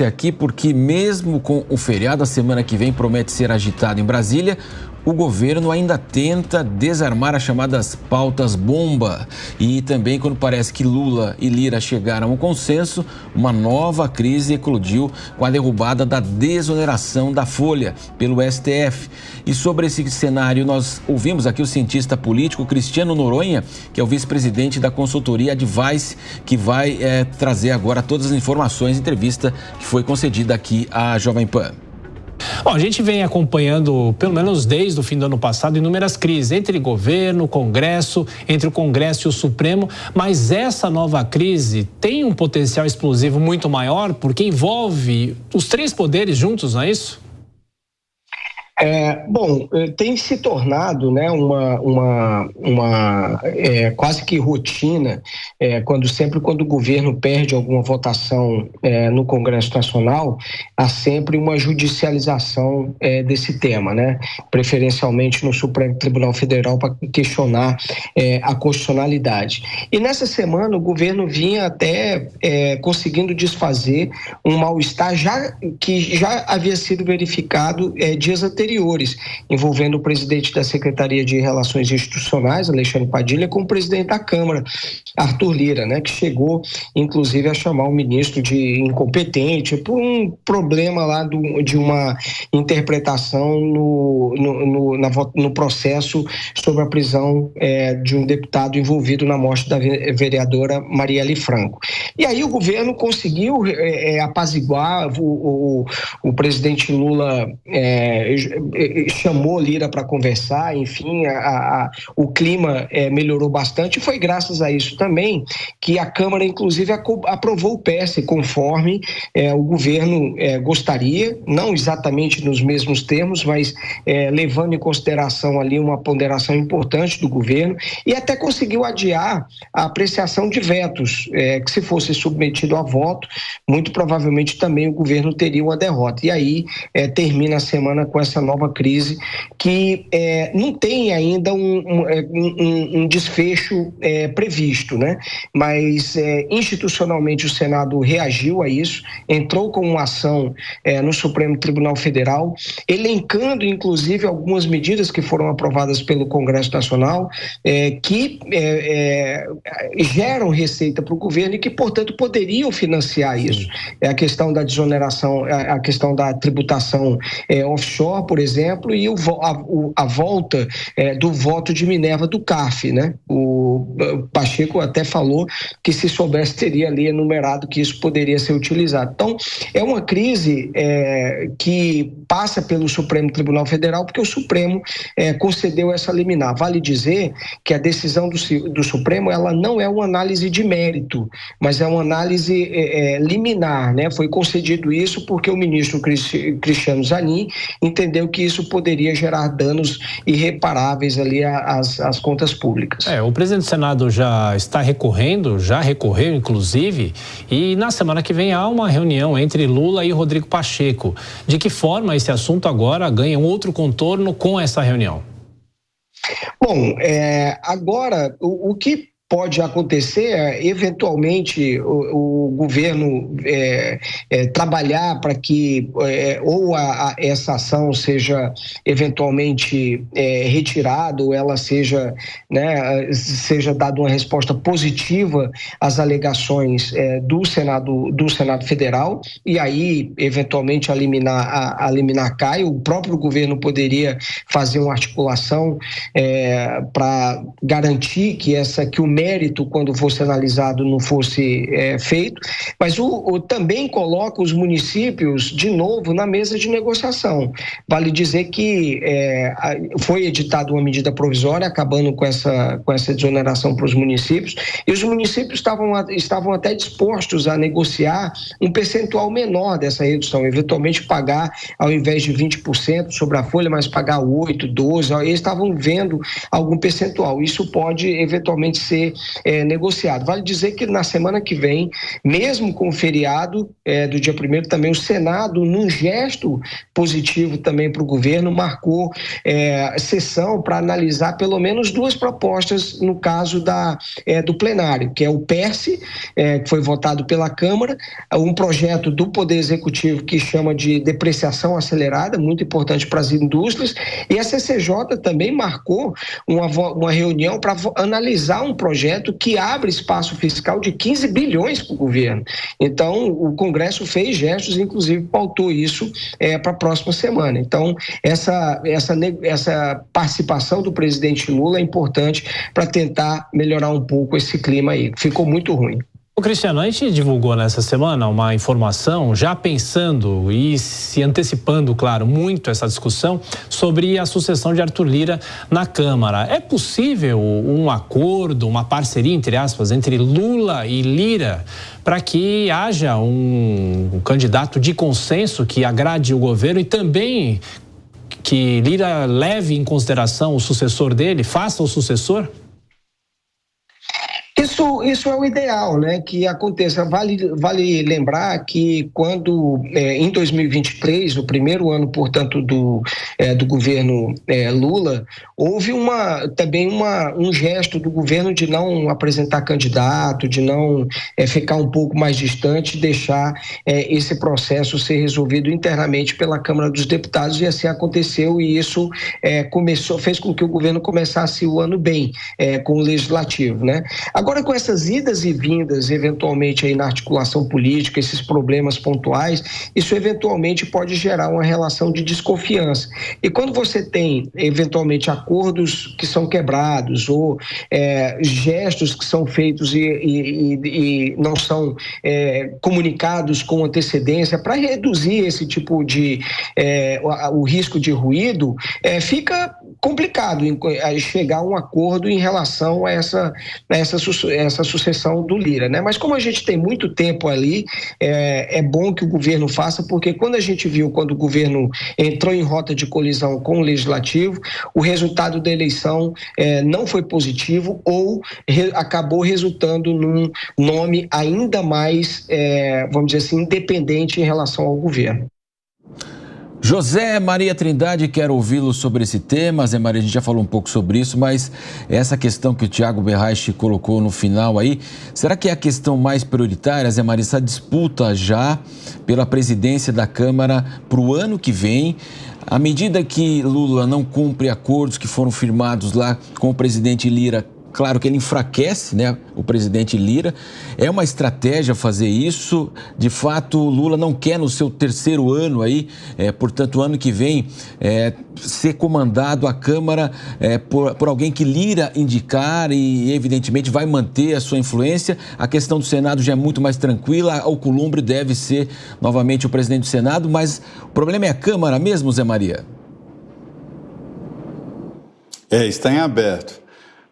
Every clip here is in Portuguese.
Aqui porque mesmo com o feriado, a semana que vem promete ser agitado em Brasília, o governo ainda tenta desarmar as chamadas pautas bomba. E também quando parece que Lula e Lira chegaram a um consenso, uma nova crise eclodiu com a derrubada da desoneração da Folha pelo STF. E sobre esse cenário nós ouvimos aqui o cientista político Cristiano Noronha, que é o vice-presidente da consultoria Advice, que vai trazer agora todas as informações, entrevista que foi concedida aqui à Jovem Pan. Bom, a gente vem acompanhando, pelo menos desde o fim do ano passado, inúmeras crises entre governo, Congresso, entre o Congresso e o Supremo, mas essa nova crise tem um potencial explosivo muito maior porque envolve os três poderes juntos, não é isso? Tem se tornado, né, uma quase que rotina, quando o governo perde alguma votação no Congresso Nacional, há sempre uma judicialização desse tema, né, preferencialmente no Supremo Tribunal Federal para questionar a constitucionalidade. E nessa semana o governo vinha até conseguindo desfazer um mal-estar que já havia sido verificado dias anteriores, envolvendo o presidente da Secretaria de Relações Institucionais, Alexandre Padilha, com o presidente da Câmara, Arthur Lira, né, que chegou, inclusive, a chamar o ministro de incompetente por um problema lá de uma interpretação no processo sobre a prisão de um deputado envolvido na morte da vereadora Marielle Franco. E aí o governo conseguiu apaziguar, o presidente Lula chamou Lira para conversar, enfim, o clima melhorou bastante, e foi graças a isso também que a Câmara, inclusive, aprovou o PEC conforme o governo gostaria, não exatamente nos mesmos termos, mas levando em consideração ali uma ponderação importante do governo, e até conseguiu adiar a apreciação de vetos, que se fosse submetido a voto, muito provavelmente também o governo teria uma derrota. E aí termina a semana com essa nova crise que não tem ainda um desfecho previsto, né? Mas institucionalmente o Senado reagiu a isso, entrou com uma ação no Supremo Tribunal Federal, elencando inclusive algumas medidas que foram aprovadas pelo Congresso Nacional, que geram receita para o governo e que, portanto, poderiam financiar isso. A questão da desoneração, a questão da tributação offshore, por exemplo, e a volta do voto de Minerva do CARF, né? O Pacheco até falou que, se soubesse, teria ali enumerado que isso poderia ser utilizado. Então, é uma crise que passa pelo Supremo Tribunal Federal, porque o Supremo concedeu essa liminar. Vale dizer que a decisão do Supremo, ela não é uma análise de mérito, mas é uma análise liminar, né? Foi concedido isso porque o ministro Cristiano Zanin entendeu que isso poderia gerar danos irreparáveis ali às contas públicas. O presidente do Senado já está recorrendo, já recorreu inclusive, e na semana que vem há uma reunião entre Lula e Rodrigo Pacheco. De que forma esse assunto agora ganha um outro contorno com essa reunião? Bom, agora o que pode acontecer, eventualmente, o governo trabalhar para que essa ação seja eventualmente retirada, ou ela seja dada uma resposta positiva às alegações do Senado Federal, e aí, eventualmente, a liminar cai. O próprio governo poderia fazer uma articulação para garantir que o mérito, quando fosse analisado, não fosse feito, mas também coloca os municípios de novo na mesa de negociação. Vale dizer que foi editada uma medida provisória acabando com essa desoneração para os municípios, e os municípios estavam até dispostos a negociar um percentual menor dessa redução, eventualmente pagar, ao invés de 20% sobre a folha, mas pagar 8%, 12%, eles estavam vendo algum percentual. Isso pode eventualmente ser ser negociado. Vale dizer que na semana que vem, mesmo com o feriado do dia 1º, também o Senado, num gesto positivo também para o governo, marcou sessão para analisar pelo menos 2 propostas no caso do plenário, que é o PERSE, que foi votado pela Câmara, um projeto do Poder Executivo que chama de depreciação acelerada, muito importante para as indústrias, e a CCJ também marcou uma reunião para analisar um projeto que abre espaço fiscal de 15 bilhões para o governo. Então, o Congresso fez gestos, inclusive pautou isso para a próxima semana. Então, essa participação do presidente Lula é importante para tentar melhorar um pouco esse clima aí. Ficou muito ruim. Cristiano, a gente divulgou nessa semana uma informação, já pensando e se antecipando, claro, muito essa discussão sobre a sucessão de Arthur Lira na Câmara. É possível um acordo, uma parceria, entre aspas, entre Lula e Lira para que haja um candidato de consenso que agrade o governo e também que Lira leve em consideração o sucessor dele, faça o sucessor? Isso é o ideal, né, que aconteça. Vale lembrar que quando, em 2023, o primeiro ano, portanto, do governo Lula, houve também um gesto do governo de não apresentar candidato, de não ficar um pouco mais distante, deixar esse processo ser resolvido internamente pela Câmara dos Deputados, e assim aconteceu, e isso fez com que o governo começasse o ano bem, com o Legislativo, né? Agora, com essas idas e vindas, eventualmente aí na articulação política, esses problemas pontuais, isso eventualmente pode gerar uma relação de desconfiança. E quando você tem, eventualmente, acordos que são quebrados ou gestos que são feitos e não são comunicados com antecedência para reduzir esse tipo de o risco de ruído, fica complicado chegar a um acordo em relação a essa sucessão do Lira, né? Mas como a gente tem muito tempo ali, é bom que o governo faça, porque quando a gente viu, quando o governo entrou em rota de colisão com o Legislativo, o resultado da eleição não foi positivo ou acabou resultando num nome ainda mais, vamos dizer assim, independente em relação ao governo. José Maria Trindade, quero ouvi-lo sobre esse tema. Zé Maria, a gente já falou um pouco sobre isso, mas essa questão que o Tiago Berraich colocou no final aí, será que é a questão mais prioritária, Zé Maria, essa disputa já pela presidência da Câmara para o ano que vem? À medida que Lula não cumpre acordos que foram firmados lá com o presidente Lira, claro que ele enfraquece, né, o presidente Lira. É uma estratégia fazer isso. De fato, Lula não quer no seu terceiro ano aí, portanto, o ano que vem, ser comandado a Câmara por alguém que Lira indicar e, evidentemente, vai manter a sua influência. A questão do Senado já é muito mais tranquila. Alcolumbre deve ser novamente o presidente do Senado, mas o problema é a Câmara mesmo, Zé Maria? Está em aberto.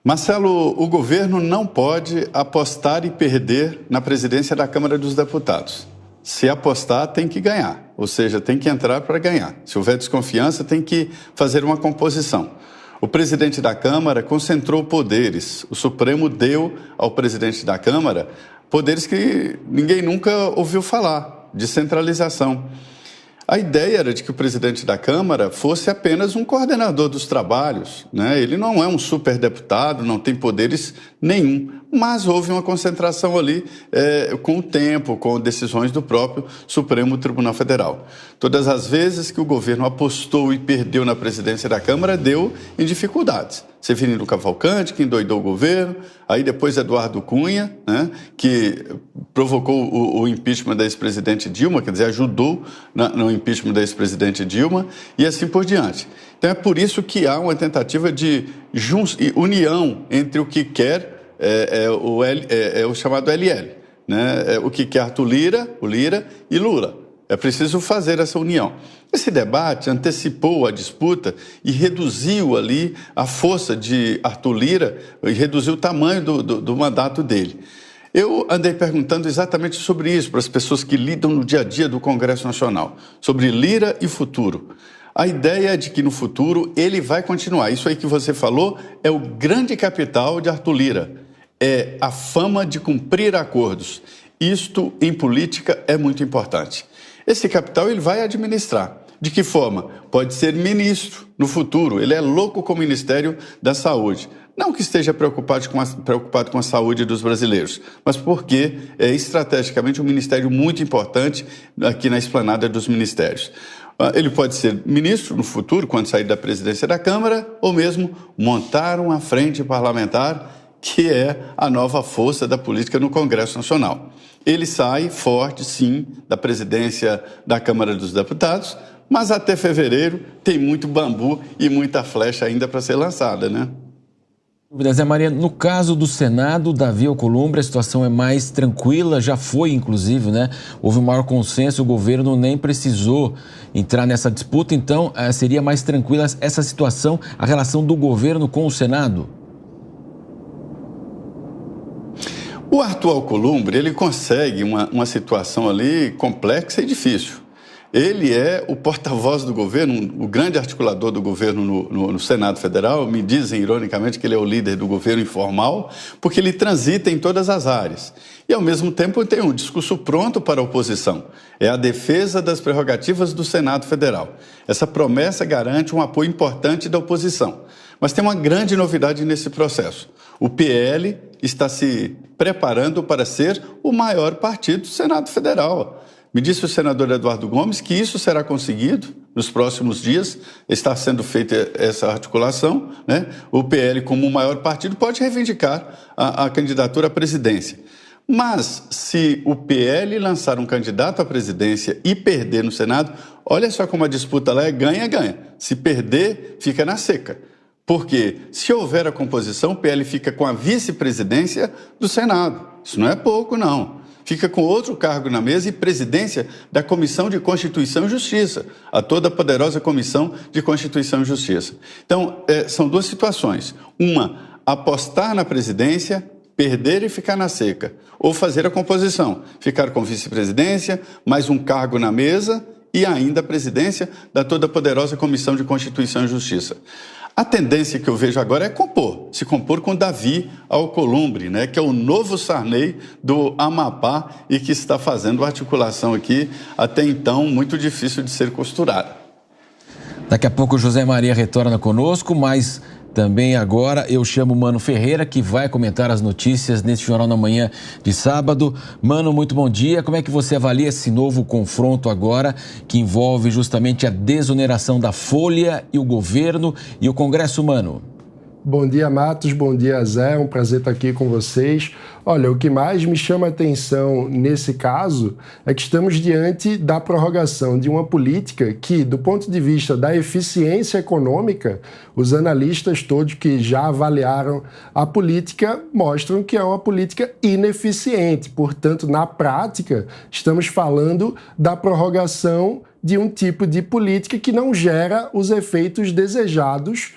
Marcelo, o governo não pode apostar e perder na presidência da Câmara dos Deputados. Se apostar, tem que ganhar, ou seja, tem que entrar para ganhar. Se houver desconfiança, tem que fazer uma composição. O presidente da Câmara concentrou poderes. O Supremo deu ao presidente da Câmara poderes que ninguém nunca ouviu falar, de centralização. A ideia era de que o presidente da Câmara fosse apenas um coordenador dos trabalhos, né? Ele não é um superdeputado, não tem poderes nenhum, mas houve uma concentração ali com o tempo, com decisões do próprio Supremo Tribunal Federal. Todas as vezes que o governo apostou e perdeu na presidência da Câmara, deu em dificuldades. Severino Cavalcante, que endoidou o governo, aí depois Eduardo Cunha, né, que provocou o impeachment da ex-presidente Dilma, quer dizer, ajudou no impeachment da ex-presidente Dilma, e assim por diante. Então é por isso que há uma tentativa de união entre o que quer o chamado LL, né, o que quer Arthur Lira, o Lira e Lula. É preciso fazer essa união. Esse debate antecipou a disputa e reduziu ali a força de Arthur Lira e reduziu o tamanho do mandato dele. Eu andei perguntando exatamente sobre isso para as pessoas que lidam no dia a dia do Congresso Nacional, sobre Lira e futuro. A ideia é de que no futuro ele vai continuar. Isso aí que você falou é o grande capital de Arthur Lira. é a fama de cumprir acordos. Isto, em política, é muito importante. Esse capital ele vai administrar. De que forma? Pode ser ministro no futuro. Ele é louco com o Ministério da Saúde. Não que esteja preocupado com a saúde dos brasileiros, mas porque é estrategicamente um ministério muito importante aqui na esplanada dos ministérios. Ele pode ser ministro no futuro, quando sair da presidência da Câmara, ou mesmo montar uma frente parlamentar, que é a nova força da política no Congresso Nacional. Ele sai forte, sim, da presidência da Câmara dos Deputados, mas até fevereiro tem muito bambu e muita flecha ainda para ser lançada, né? Zé Maria, no caso do Senado, Davi Alcolumbre, a situação é mais tranquila, já foi inclusive, né? Houve um maior consenso, o governo nem precisou entrar nessa disputa, então seria mais tranquila essa situação, a relação do governo com o Senado? O Arthur Alcolumbre, ele consegue uma situação ali complexa e difícil. Ele é o porta-voz do governo, o grande articulador do governo no Senado Federal. Me dizem, ironicamente, que ele é o líder do governo informal, porque ele transita em todas as áreas. E, ao mesmo tempo, tem um discurso pronto para a oposição. É a defesa das prerrogativas do Senado Federal. Essa promessa garante um apoio importante da oposição. Mas tem uma grande novidade nesse processo. O PL está se preparando para ser o maior partido do Senado Federal. Me disse o senador Eduardo Gomes que isso será conseguido nos próximos dias. Está sendo feita essa articulação, né? O PL, como o maior partido, pode reivindicar a candidatura à presidência. Mas, se o PL lançar um candidato à presidência e perder no Senado, olha só como a disputa lá é ganha-ganha. Se perder, fica na seca. Porque, se houver a composição, o PL fica com a vice-presidência do Senado. Isso não é pouco, não. Fica com outro cargo na mesa e presidência da Comissão de Constituição e Justiça, a toda poderosa Comissão de Constituição e Justiça. Então, são duas situações. Uma, apostar na presidência, perder e ficar na seca. Ou fazer a composição, ficar com vice-presidência, mais um cargo na mesa e ainda a presidência da toda poderosa Comissão de Constituição e Justiça. A tendência que eu vejo agora é se compor com Davi Alcolumbre, né, que é o novo Sarney do Amapá e que está fazendo uma articulação aqui, até então, muito difícil de ser costurada. Daqui a pouco o José Maria retorna conosco, mas também agora eu chamo o Mano Ferreira, que vai comentar as notícias neste Jornal da Manhã de sábado. Mano, muito bom dia. Como é que você avalia esse novo confronto agora, que envolve justamente a desoneração da Folha e o governo e o Congresso, Mano? Bom dia, Matos. Bom dia, Zé. É um prazer estar aqui com vocês. Olha, o que mais me chama a atenção nesse caso é que estamos diante da prorrogação de uma política que, do ponto de vista da eficiência econômica, os analistas todos que já avaliaram a política mostram que é uma política ineficiente. Portanto, na prática, estamos falando da prorrogação de um tipo de política que não gera os efeitos desejados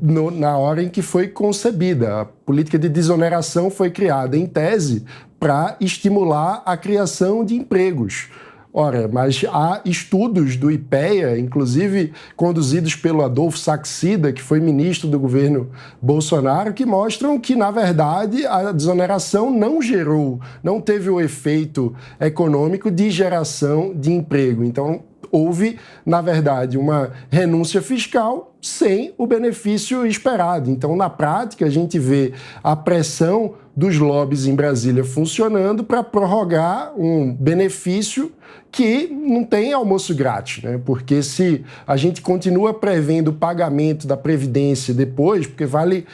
na hora em que foi concebida. A política de desoneração foi criada, em tese, para estimular a criação de empregos. Ora, mas há estudos do IPEA, inclusive conduzidos pelo Adolfo Saxida, que foi ministro do governo Bolsonaro, que mostram que, na verdade, a desoneração não teve o efeito econômico de geração de emprego. Então, houve, na verdade, uma renúncia fiscal sem o benefício esperado. Então, na prática, a gente vê a pressão dos lobbies em Brasília funcionando para prorrogar um benefício que não tem almoço grátis, né? Porque se a gente continua prevendo o pagamento da Previdência depois, porque vale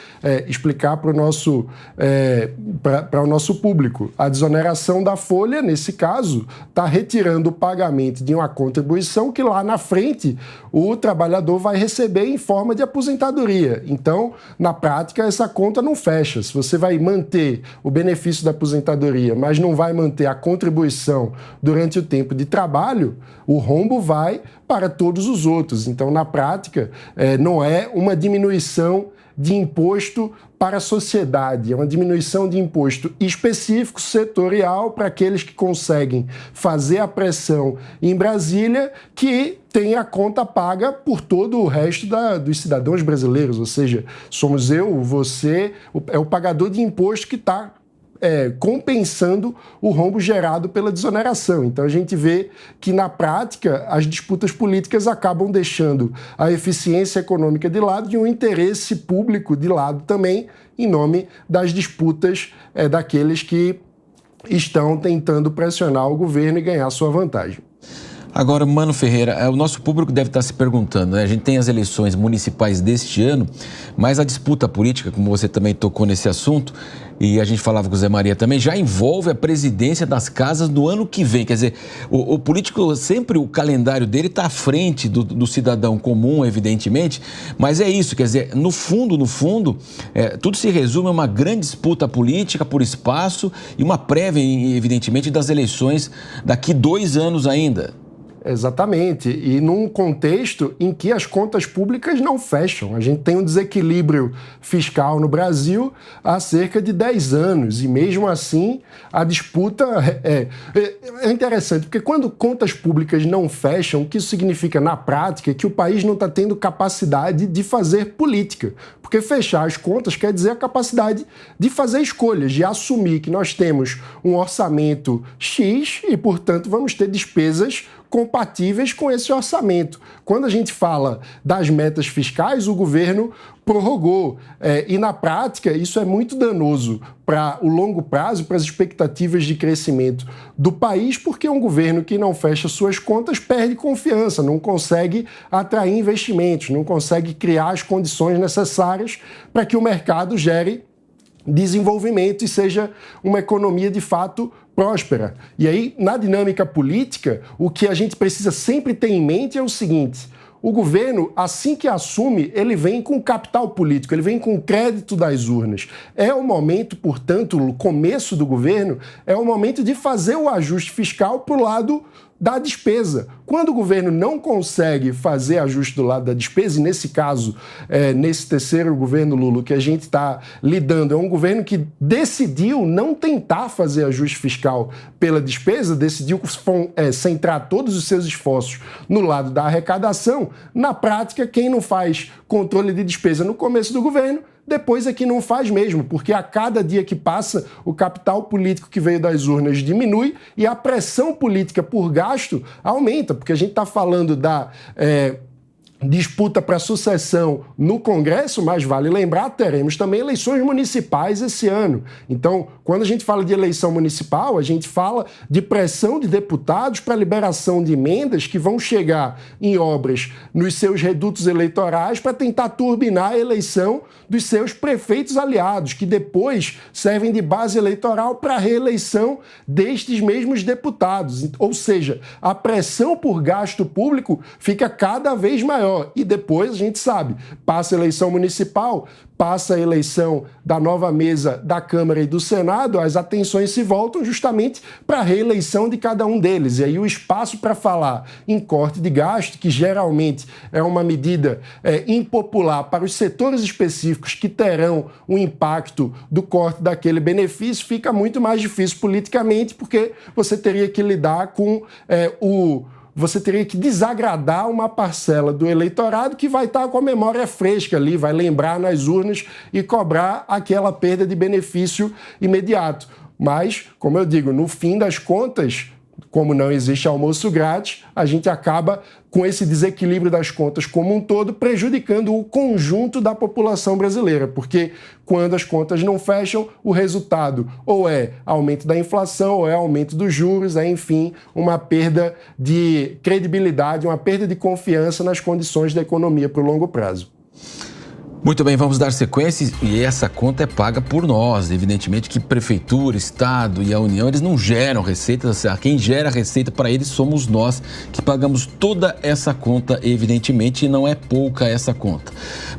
explicar para o nosso público, a desoneração da Folha, nesse caso, está retirando o pagamento de uma contribuição que lá na frente o trabalhador vai receber em forma de aposentadoria. Então, na prática, essa conta não fecha. Se você vai manter o benefício da aposentadoria, mas não vai manter a contribuição durante o tempo de trabalho, o rombo vai para todos os outros. Então, na prática, não é uma diminuição de imposto para a sociedade, é uma diminuição de imposto específico, setorial, para aqueles que conseguem fazer a pressão em Brasília, que tem a conta paga por todo o resto dos cidadãos brasileiros, ou seja, somos eu, você, é o pagador de imposto que está compensando o rombo gerado pela desoneração. Então a gente vê que na prática as disputas políticas acabam deixando a eficiência econômica de lado e o interesse público de lado também, em nome das disputas daqueles que estão tentando pressionar o governo e ganhar sua vantagem. Agora, Mano Ferreira, o nosso público deve estar se perguntando, né? A gente tem as eleições municipais deste ano, mas a disputa política, como você também tocou nesse assunto, e a gente falava com o Zé Maria também, já envolve a presidência das casas no ano que vem. Quer dizer, o político, sempre o calendário dele está à frente do cidadão comum, evidentemente, mas é isso, quer dizer, no fundo, tudo se resume a uma grande disputa política por espaço e uma prévia, evidentemente, das eleições daqui 2 anos ainda. Exatamente, e num contexto em que as contas públicas não fecham. A gente tem um desequilíbrio fiscal no Brasil há cerca de 10 anos, e mesmo assim a disputa é interessante, porque quando contas públicas não fecham, o que isso significa na prática é que o país não está tendo capacidade de fazer política, porque fechar as contas quer dizer a capacidade de fazer escolhas, de assumir que nós temos um orçamento X e, portanto, vamos ter despesas compatíveis com esse orçamento. Quando a gente fala das metas fiscais, o governo prorrogou. E, na prática, isso é muito danoso para o longo prazo, para as expectativas de crescimento do país, porque um governo que não fecha suas contas perde confiança, não consegue atrair investimentos, não consegue criar as condições necessárias para que o mercado gere desenvolvimento e seja uma economia de fato próspera. E aí, na dinâmica política, o que a gente precisa sempre ter em mente é o seguinte: o governo, assim que assume, ele vem com capital político, ele vem com crédito das urnas. É o momento, portanto, o começo do governo, é o momento de fazer o ajuste fiscal para o lado da despesa. Quando o governo não consegue fazer ajuste do lado da despesa, e nesse caso, nesse terceiro governo Lula, que a gente está lidando, é um governo que decidiu não tentar fazer ajuste fiscal pela despesa, decidiu centrar todos os seus esforços no lado da arrecadação. Na prática, quem não faz controle de despesa no começo do governo, depois é que não faz mesmo, porque a cada dia que passa, o capital político que veio das urnas diminui e a pressão política por gasto aumenta, porque a gente está falando da disputa para sucessão no Congresso, mas vale lembrar, teremos também eleições municipais esse ano. Então, quando a gente fala de eleição municipal, a gente fala de pressão de deputados para liberação de emendas que vão chegar em obras nos seus redutos eleitorais para tentar turbinar a eleição dos seus prefeitos aliados, que depois servem de base eleitoral para a reeleição destes mesmos deputados. Ou seja, a pressão por gasto público fica cada vez maior. E depois a gente sabe, passa a eleição municipal, passa a eleição da nova mesa da Câmara e do Senado, as atenções se voltam justamente para a reeleição de cada um deles. E aí o espaço para falar em corte de gasto, que geralmente é uma medida impopular para os setores específicos que terão um impacto do corte daquele benefício, fica muito mais difícil politicamente, porque você teria que lidar com você teria que desagradar uma parcela do eleitorado que vai estar com a memória fresca ali, vai lembrar nas urnas e cobrar aquela perda de benefício imediato. Mas, como eu digo, no fim das contas, como não existe almoço grátis, a gente acaba com esse desequilíbrio das contas como um todo, prejudicando o conjunto da população brasileira, porque quando as contas não fecham, o resultado ou é aumento da inflação, ou é aumento dos juros, enfim, uma perda de credibilidade, uma perda de confiança nas condições da economia para o longo prazo. Muito bem, vamos dar sequência, e essa conta é paga por nós. Evidentemente que Prefeitura, Estado e a União, eles não geram receitas. Quem gera receita para eles somos nós, que pagamos toda essa conta, evidentemente, e não é pouca essa conta.